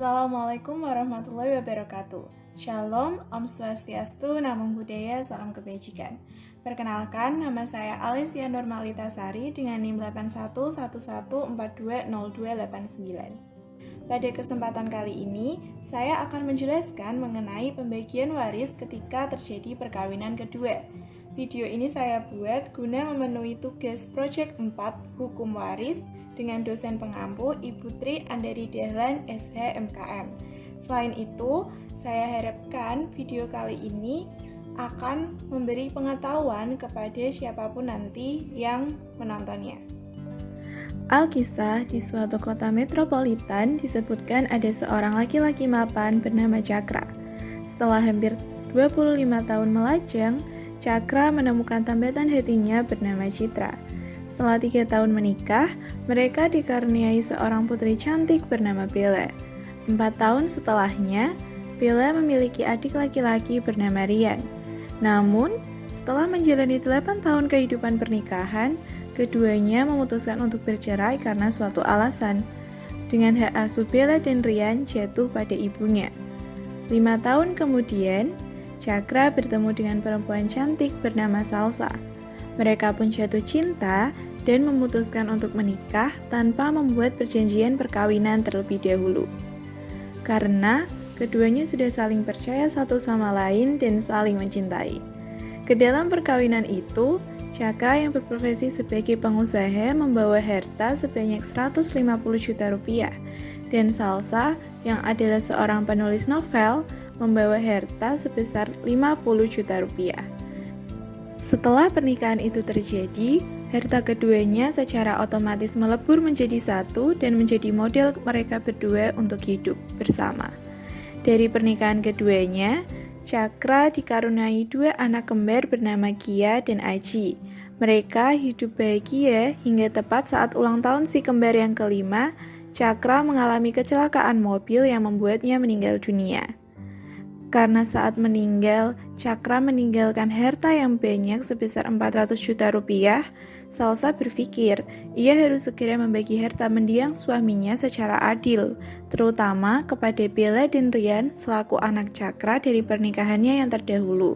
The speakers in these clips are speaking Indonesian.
Assalamualaikum warahmatullahi wabarakatuh. Shalom, Om Swastiastu, Namo Buddhaya, Salam Kebajikan. Perkenalkan, nama saya Alicia Normalita Sari dengan NIM 8111420289. Pada kesempatan kali ini, saya akan menjelaskan mengenai pembagian waris ketika terjadi perkawinan kedua. Video ini saya buat guna memenuhi tugas Project 4 Hukum Waris dengan dosen pengampu Ibu Tri Andari Dahlan, SH MKM. Selain itu, saya harapkan video kali ini akan memberi pengetahuan kepada siapapun nanti yang menontonnya. Alkisah, di suatu kota metropolitan disebutkan ada seorang laki-laki mapan bernama Cakra. Setelah hampir 25 tahun melajang, Cakra menemukan tambatan hatinya bernama Citra. Setelah 3 tahun menikah, mereka dikaruniai seorang putri cantik bernama Bella. 4 tahun setelahnya, Bella memiliki adik laki-laki bernama Rian. Namun, setelah menjalani 8 tahun kehidupan pernikahan, keduanya memutuskan untuk bercerai karena suatu alasan. Dengan hak asuh Bella dan Rian jatuh pada ibunya. 5 tahun kemudian, Cakra bertemu dengan perempuan cantik bernama Salsa. Mereka pun jatuh cinta dan memutuskan untuk menikah tanpa membuat perjanjian perkawinan terlebih dahulu. Karena keduanya sudah saling percaya satu sama lain dan saling mencintai. Ke dalam perkawinan itu, Cakra yang berprofesi sebagai pengusaha membawa harta sebanyak 150 juta rupiah, dan Salsa yang adalah seorang penulis novel membawa harta sebesar 50 juta rupiah. Setelah pernikahan itu terjadi, harta keduanya secara otomatis melebur menjadi satu dan menjadi model mereka berdua untuk hidup bersama. Dari pernikahan keduanya, Cakra dikaruniai 2 anak kembar bernama Gia dan Aji. Mereka hidup bahagia hingga tepat saat ulang tahun si kembar yang kelima, Cakra mengalami kecelakaan mobil yang membuatnya meninggal dunia. Karena saat meninggal, Cakra meninggalkan harta yang banyak sebesar 400 juta rupiah, Salsa berpikir ia harus segera membagi harta mendiang suaminya secara adil, terutama kepada Bella dan Rian selaku anak Cakra dari pernikahannya yang terdahulu.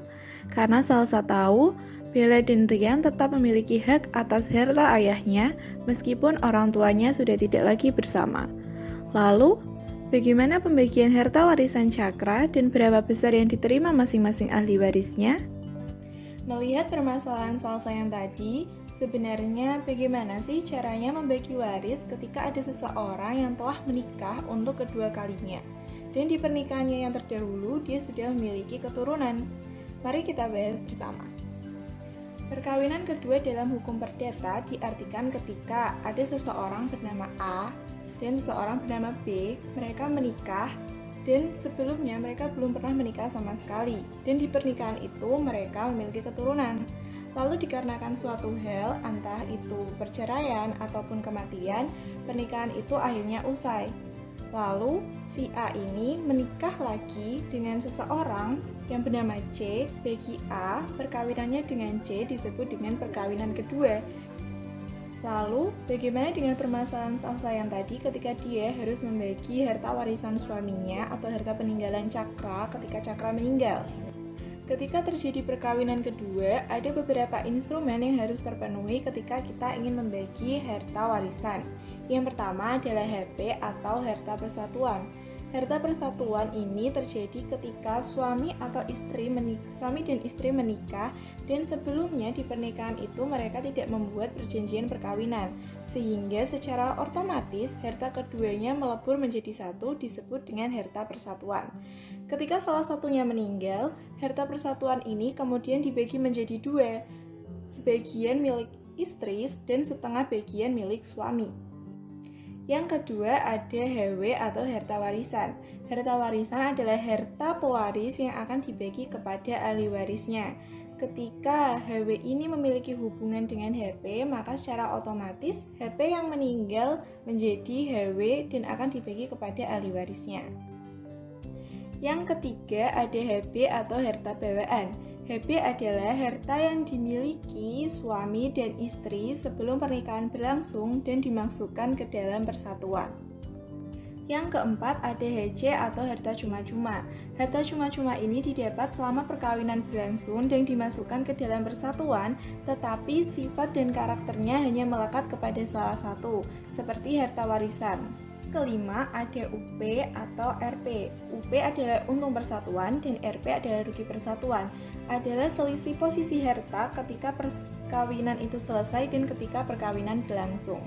Karena Salsa tahu, Bella dan Rian tetap memiliki hak atas harta ayahnya meskipun orang tuanya sudah tidak lagi bersama. Lalu, bagaimana pembagian harta warisan Cakra dan berapa besar yang diterima masing-masing ahli warisnya? Melihat permasalahan Salsa yang tadi, sebenarnya bagaimana sih caranya membagi waris ketika ada seseorang yang telah menikah untuk kedua kalinya, dan di pernikahannya yang terdahulu dia sudah memiliki keturunan? Mari kita bahas bersama. Perkawinan kedua dalam hukum perdata diartikan ketika ada seseorang bernama A dan seseorang bernama B, mereka menikah dan sebelumnya mereka belum pernah menikah sama sekali, dan di pernikahan itu mereka memiliki keturunan. Lalu dikarenakan suatu hal, entah itu perceraian ataupun kematian, pernikahan itu akhirnya usai. Lalu si A ini menikah lagi dengan seseorang yang bernama C. Bagi A, perkawinannya dengan C disebut dengan perkawinan kedua. Lalu, bagaimana dengan permasalahan Salsa yang tadi ketika dia harus membagi harta warisan suaminya atau harta peninggalan Cakra ketika Cakra meninggal? Ketika terjadi perkawinan kedua, ada beberapa instrumen yang harus terpenuhi ketika kita ingin membagi harta warisan. Yang pertama adalah HP atau harta persatuan. Harta persatuan ini terjadi ketika suami dan istri menikah dan sebelumnya di pernikahan itu mereka tidak membuat perjanjian perkawinan, sehingga secara otomatis harta keduanya melebur menjadi satu disebut dengan harta persatuan. Ketika salah satunya meninggal, harta persatuan ini kemudian dibagi menjadi 2, sebagian milik istri dan setengah bagian milik suami. Yang kedua ada HW atau harta warisan. Harta warisan adalah harta pewaris yang akan dibagi kepada ahli warisnya. Ketika HW ini memiliki hubungan dengan HP, maka secara otomatis HP yang meninggal menjadi HW dan akan dibagi kepada ahli warisnya. Yang ketiga ada HB atau harta bawaan. HB adalah harta yang dimiliki suami dan istri sebelum pernikahan berlangsung dan dimasukkan ke dalam persatuan. Yang keempat ada HC atau harta cuma-cuma. Harta cuma-cuma ini didapat selama perkawinan berlangsung dan dimasukkan ke dalam persatuan, tetapi sifat dan karakternya hanya melekat kepada salah satu, seperti harta warisan. Kelima ada UP atau RP. UP adalah untung persatuan dan RP adalah rugi persatuan. Adalah selisih posisi harta ketika perkawinan itu selesai dan ketika perkawinan berlangsung.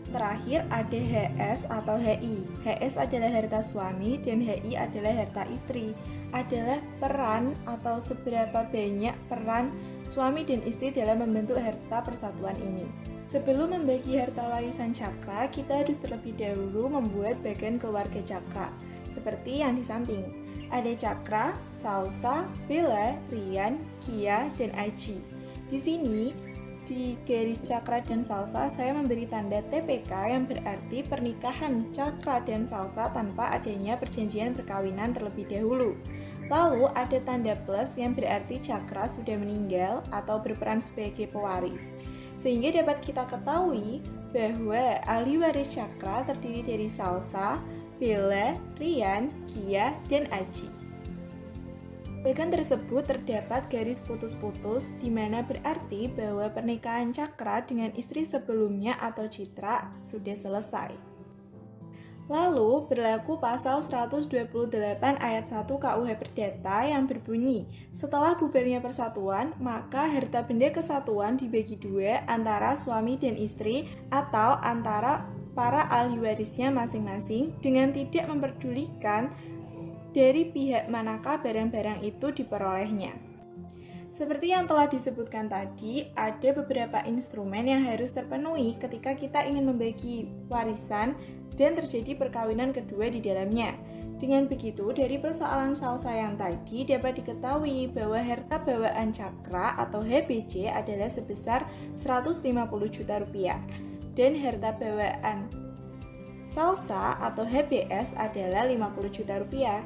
Terakhir ada HS atau HI. HS adalah harta suami dan HI adalah harta istri. Adalah peran atau seberapa banyak peran suami dan istri dalam membentuk harta persatuan ini. Sebelum membagi harta warisan cakra, kita harus terlebih dahulu membuat bagian keluarga cakra. Seperti yang di samping. Ada cakra, salsa, bela, rian, kia, dan aji. Di sini di garis cakra dan salsa, saya memberi tanda TPK yang berarti pernikahan cakra dan salsa tanpa adanya perjanjian perkawinan terlebih dahulu. Lalu ada tanda plus yang berarti cakra sudah meninggal atau berperan sebagai pewaris. Sehingga dapat kita ketahui bahwa ahli waris cakra terdiri dari salsa, bela, rian, kia, dan aji. Bagian tersebut terdapat garis putus-putus, di mana berarti bahwa pernikahan cakra dengan istri sebelumnya atau citra sudah selesai. Lalu berlaku pasal 128 ayat 1 KUH Perdata yang berbunyi, setelah bubarnya persatuan, maka harta benda kesatuan dibagi dua antara suami dan istri atau antara para ahli warisnya masing-masing dengan tidak memperdulikan dari pihak manakah barang-barang itu diperolehnya. Seperti yang telah disebutkan tadi, ada beberapa instrumen yang harus terpenuhi ketika kita ingin membagi warisan dan terjadi perkawinan kedua di dalamnya. Dengan begitu, dari persoalan salsa yang tadi dapat diketahui bahwa harta bawaan cakra atau HBC adalah sebesar 150 juta rupiah dan harta bawaan salsa atau HBS adalah 50 juta rupiah.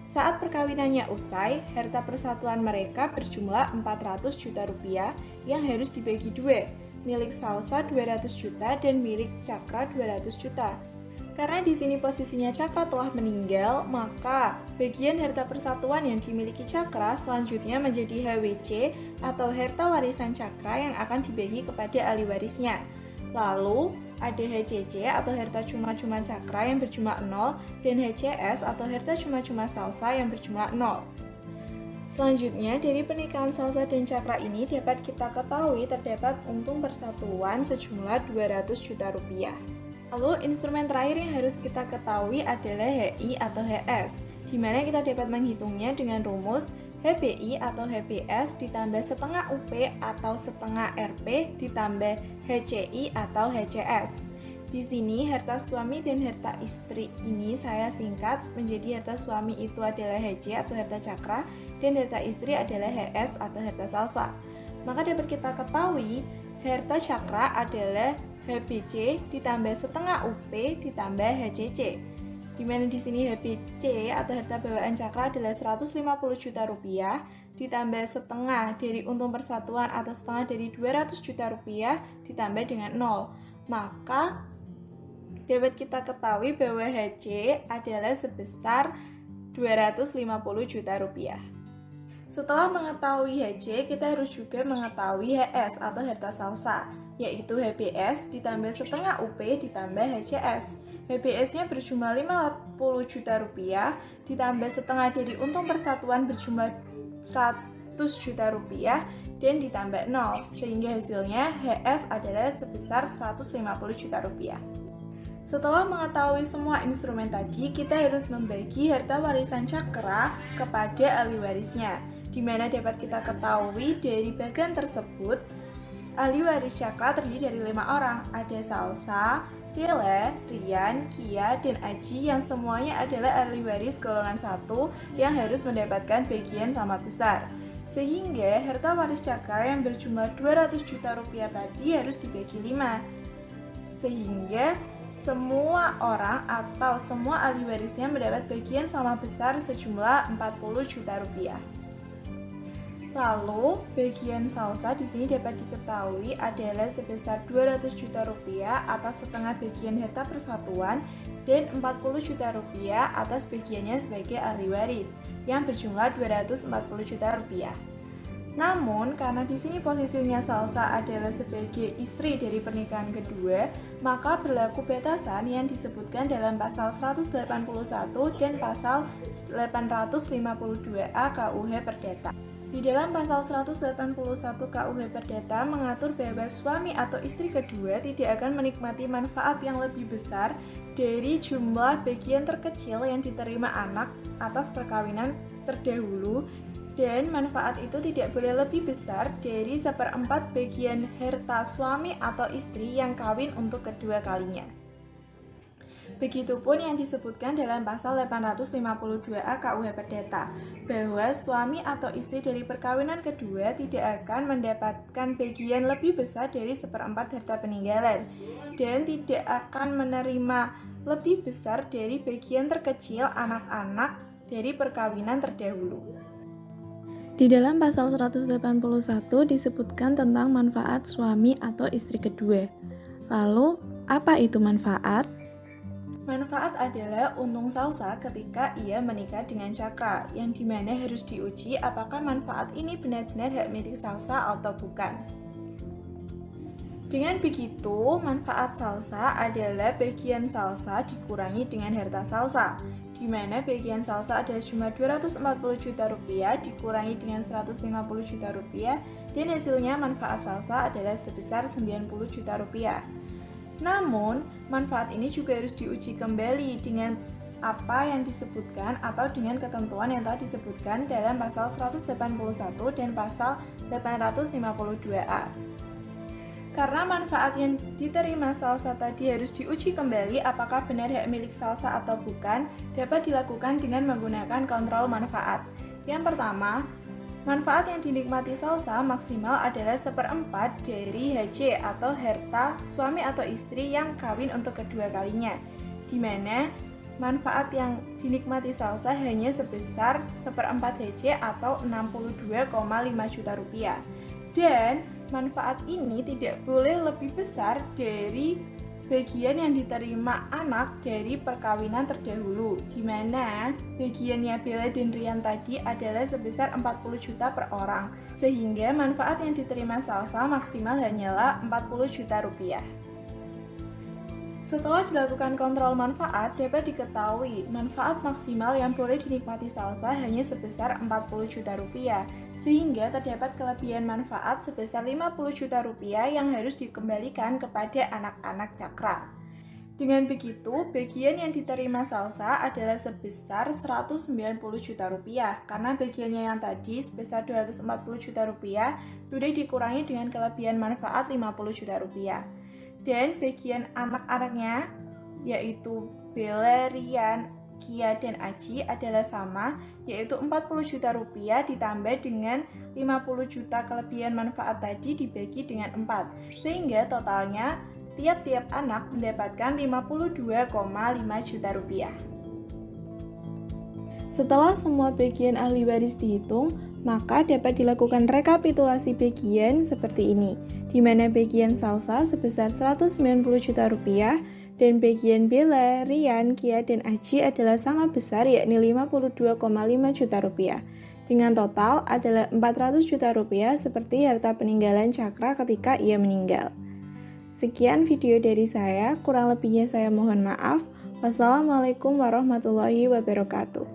Saat perkawinannya usai, harta persatuan mereka berjumlah 400 juta rupiah yang harus dibagi dua, milik salsa 200 juta dan milik cakra 200 juta. Karena di sini posisinya cakra telah meninggal, maka bagian harta persatuan yang dimiliki cakra selanjutnya menjadi HWC atau harta warisan cakra yang akan dibagi kepada ahli warisnya. Lalu ada HCC atau harta cuma-cuma cakra yang berjumlah 0 dan HCS atau harta cuma-cuma salsa yang berjumlah 0. Selanjutnya, dari pernikahan salsa dan cakra ini dapat kita ketahui terdapat untung persatuan sejumlah 200 juta rupiah. Lalu, instrumen terakhir yang harus kita ketahui adalah HI atau HS, di mana kita dapat menghitungnya dengan rumus HBI atau HBS ditambah setengah UP atau setengah RP ditambah HCI atau HCS. Di sini harta suami dan harta istri ini saya singkat menjadi harta suami itu adalah HC atau harta cakra dan harta istri adalah HS atau harta salsa. Maka dapat kita ketahui harta cakra adalah HBC ditambah setengah UP ditambah HCC. Di mana di sini HBC atau harta bawaan cakra adalah 150 juta rupiah ditambah setengah dari untung persatuan atau setengah dari 200 juta rupiah ditambah dengan 0. Maka dapat kita ketahui bahwa HC adalah sebesar 250 juta rupiah. Setelah mengetahui HC, kita harus juga mengetahui HS atau harta salsa, yaitu HBS ditambah setengah UP ditambah HCS. HBS-nya berjumlah 50 juta rupiah ditambah setengah dari untung persatuan berjumlah 100 juta rupiah dan ditambah 0 sehingga hasilnya HS adalah sebesar 150 juta rupiah. Setelah mengetahui semua instrumen tadi, kita harus membagi harta warisan cakra kepada ahli warisnya, di mana dapat kita ketahui dari bagian tersebut ahli waris cakra terdiri dari 5 orang, ada salsa, Bella, Rian, Kia, dan Aji yang semuanya adalah ahli waris golongan 1 yang harus mendapatkan bagian sama besar. Sehingga harta waris cakra yang berjumlah 200 juta rupiah tadi harus dibagi 5. Sehingga semua orang atau semua ahli warisnya mendapat bagian sama besar sejumlah 40 juta rupiah. Lalu, bagian salsa di sini dapat diketahui adalah sebesar 200 juta rupiah atas setengah bagian harta persatuan dan 40 juta rupiah atas bagiannya sebagai ahli waris yang berjumlah 240 juta rupiah. Namun, karena di sini posisinya Salsa adalah sebagai istri dari pernikahan kedua, maka berlaku batasan yang disebutkan dalam pasal 181 dan pasal 852A KUH Perdata. Di dalam pasal 181 KUH Perdata mengatur bahwa suami atau istri kedua tidak akan menikmati manfaat yang lebih besar dari jumlah bagian terkecil yang diterima anak atas perkawinan terdahulu, dan manfaat itu tidak boleh lebih besar dari 1/4 bagian harta suami atau istri yang kawin untuk kedua kalinya. Begitupun yang disebutkan dalam pasal 852A KUH Perdata, bahwa suami atau istri dari perkawinan kedua tidak akan mendapatkan bagian lebih besar dari 1/4 harta peninggalan, dan tidak akan menerima lebih besar dari bagian terkecil anak-anak dari perkawinan terdahulu. Di dalam pasal 181 disebutkan tentang manfaat suami atau istri kedua. Lalu, apa itu manfaat? Manfaat adalah untung Salsa ketika ia menikah dengan Cakra, yang dimana harus diuji apakah manfaat ini benar-benar hak milik Salsa atau bukan. Dengan begitu, manfaat Salsa adalah bagian Salsa dikurangi dengan harta Salsa, di mana bagian Salsa adalah jumlah 240 juta rupiah dikurangi dengan 150 juta rupiah, dan hasilnya manfaat Salsa adalah sebesar 90 juta rupiah. Namun, manfaat ini juga harus diuji kembali dengan apa yang disebutkan atau dengan ketentuan yang telah disebutkan dalam pasal 181 dan pasal 852A. Karena manfaat yang diterima Salsa tadi harus diuji kembali apakah benar hak milik Salsa atau bukan, dapat dilakukan dengan menggunakan kontrol manfaat. Yang pertama, manfaat yang dinikmati Salsa maksimal adalah 1/4 dari HC atau harta suami atau istri yang kawin untuk kedua kalinya, di mana manfaat yang dinikmati Salsa hanya sebesar 1/4 HC atau 62,5 juta rupiah. Dan manfaat ini tidak boleh lebih besar dari bagian yang diterima anak dari perkawinan terdahulu, di mana bagiannya Bella dan Rian tadi adalah sebesar 40 juta per orang, sehingga manfaat yang diterima Salsa maksimal hanyalah 40 juta rupiah. Setelah dilakukan kontrol manfaat, dapat diketahui manfaat maksimal yang boleh dinikmati Salsa hanya sebesar 40 juta rupiah, sehingga terdapat kelebihan manfaat sebesar 50 juta rupiah yang harus dikembalikan kepada anak-anak Cakra. Dengan begitu, bagian yang diterima Salsa adalah sebesar 190 juta rupiah, karena bagiannya yang tadi sebesar 240 juta rupiah sudah dikurangi dengan kelebihan manfaat 50 juta rupiah. Dan bagian anak-anaknya, yaitu Bella, Rian, Kia, dan Aji adalah sama, yaitu 40 juta rupiah ditambah dengan 50 juta kelebihan manfaat tadi dibagi dengan 4, sehingga totalnya tiap-tiap anak mendapatkan 52,5 juta rupiah. Setelah semua bagian ahli waris dihitung, maka dapat dilakukan rekapitulasi bagian seperti ini, di mana bagian Salsa sebesar 190 juta rupiah dan bagian Bella, Rian, Kia, dan Aji adalah sama besar, yakni 52,5 juta rupiah. Dengan total adalah 400 juta rupiah seperti harta peninggalan Cakra ketika ia meninggal. Sekian video dari saya, kurang lebihnya saya mohon maaf. Wassalamualaikum warahmatullahi wabarakatuh.